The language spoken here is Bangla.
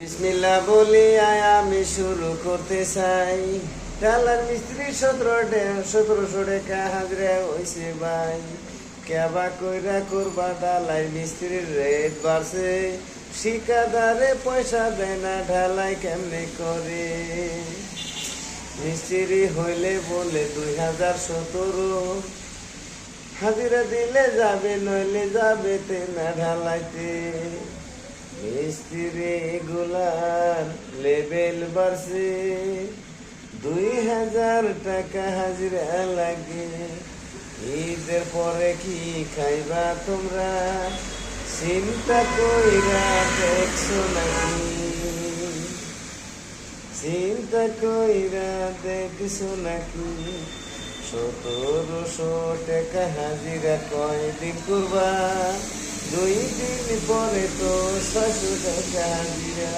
বিসমিল্লাহ বলি আমি শুরু করতে চাই। ডালার মিস্ত্রি 1700 টাকা হাজরা হইছে ভাই। কেবা কইরা করবা ডালাই মিস্ত্রির রেট বাড়ছে। ঠিকাদারে পয়সা দেয় না ঢালাই কেমনে করে। মিস্ত্রি হইলে বলে 2017, হাজিরা দিলে যাবে নইলে যাবে তে না ঢালাইতে। মিস্ত্রি গুলার লেবেল বাড়ছে, 2000 টাকা হাজিরা লাগে। ঈদের পরে কি খাইবা তোমরা, চিন্তা কইরা দেখছো নাকি? চিন্তা কইরা দেখছো নাকি? 1700 টাকা হাজিরা কয়দিন করবা? 2 দিন পরে তো 600 টাকা হাজিরা